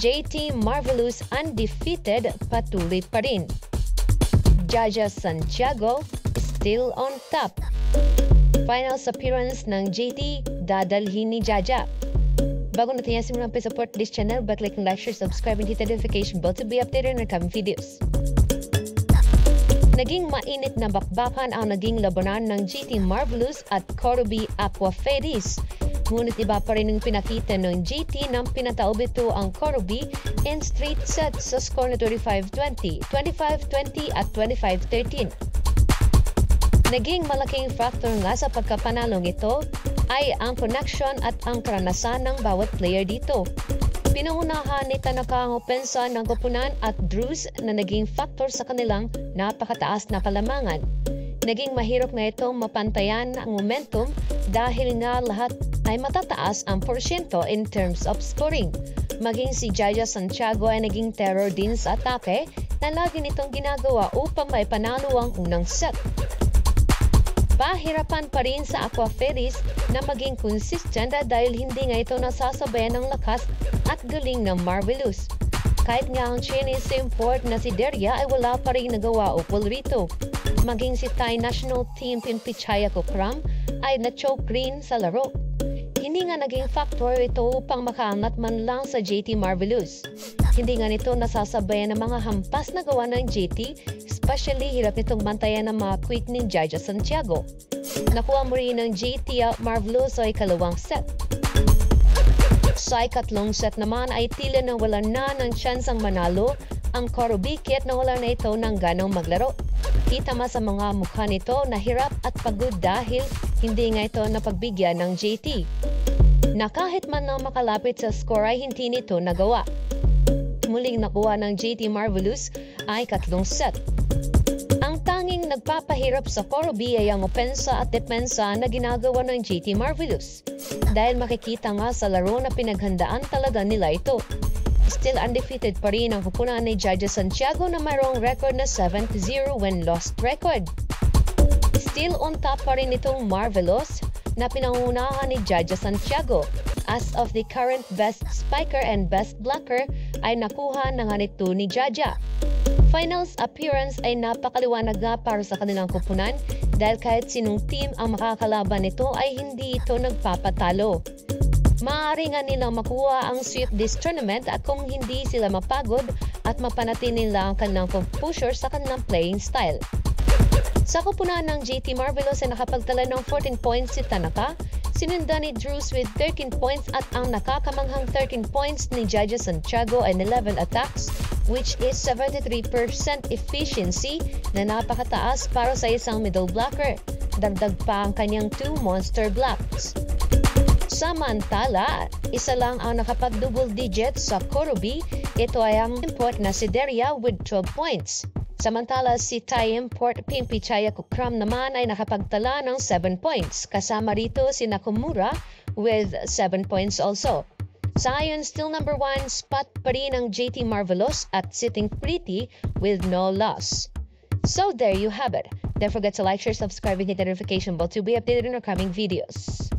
JT Marvelous undefeated patuloy pa rin. Jaja Santiago still on top. Finals appearance ng JT dadalhin ni Jaja. Bago natin yan simulang support this channel, click and like, share, subscribe, and hit the notification bell to be updated on our coming videos. Naging mainit na bakbakan ang naging labanan ng JT Marvelous at Corbie Aquaferis. Ngunit iba pa rin ang pinakita ng JT nang pinataob ito ang Corbie in straight sets sa score na 25-20, 25-20 at 25-13. Naging malaking factor nga sa pagkapanalong ito ay ang connection at ang karanasan ng bawat player dito. Pinangunahan ni Tanaka ang opensa ng koponan at Drews na naging factor sa kanilang napakataas na kalamangan. Naging mahirap na itong mapantayan ang momentum dahil nga lahat ay matataas ang porsyento in terms of scoring. Maging si Jaja Santiago ay naging terror din sa atake na lagi nitong ginagawa upang may panalo ang unang set. Pahirapan pa rin sa Aquaferis na maging consistent dahil hindi nga ito nasasabayan ng lakas at galing ng Marvelous. Kahit nga ang Chinese import na si Deria ay wala pa rin nagawa ukol rito. Maging si Thai national team Pinpichaya Kukram ay na-choke rin sa laro. Hindi nga naging factor ito upang makaangat man lang sa JT Marvelous. Hindi nga nito nasasabayan ng mga hampas na gawa ng JT, especially hirap nitong bantayan ng mga quick ni Jaja Santiago. Nakuha mo rin ng JT Marvelous sa ikalawang set. Sa ikatlong set naman ay tila na wala na ng tsansang manalo ang Corbie kahit na wala na ito ng ganong maglaro. Kita ma sa mga mukha nito na hirap at pagod dahil hindi nga ito napagbigyan ng JT. Na kahit man lang makalapit sa score ay hindi nito nagawa. Muling nakuha ng JT Marvelous ay katlong set. Ang tanging nagpapahirap sa Corbie ay ang opensa at depensa na ginagawa ng JT Marvelous. Dahil makikita nga sa laro na pinaghandaan talaga nila ito. Still undefeated pa rin ang koponan ni Jaja Santiago na mayroong record na 7-0 win-loss record. Still on top pa rin itong Marvelous na pinangunahan ni Jaja Santiago. As of the current best spiker and best blocker ay nakuha na nga nito ni Jaja. Finals appearance ay napakaliwanag nga para sa kanilang koponan dahil kahit sinong team ang makakalaban nito ay hindi ito nagpapatalo. Maaari nga nilang makuha ang sweep this tournament at kung hindi sila mapagod at mapanatili nila ang kanilang composure sa kanilang playing style. Sa koponan ng JT Marvelous ay nakapagtala ng 14 points si Tanaka, sinundan ni Drews with 13 points at ang nakakamanghang 13 points ni Jaja Santiago and 11 attacks, which is 73% efficiency na napakataas para sa isang middle blocker. Dagdag pa ang kanyang 2 monster blocks. Samantala, isa lang ang nakapag-double digits sa Corbie. Ito ay ang import na si Deria with 12 points. Samantala si Thai import Pinpichaya Kukram naman ay nakapagtala ng 7 points. Kasama rito si Nakamura with 7 points also. Sa ngayon, still number 1 spot pa rin ang JT Marvelous at sitting pretty with no loss. So there you have it. Don't forget to like, share, subscribe, and hit the notification bell to be updated on our coming videos.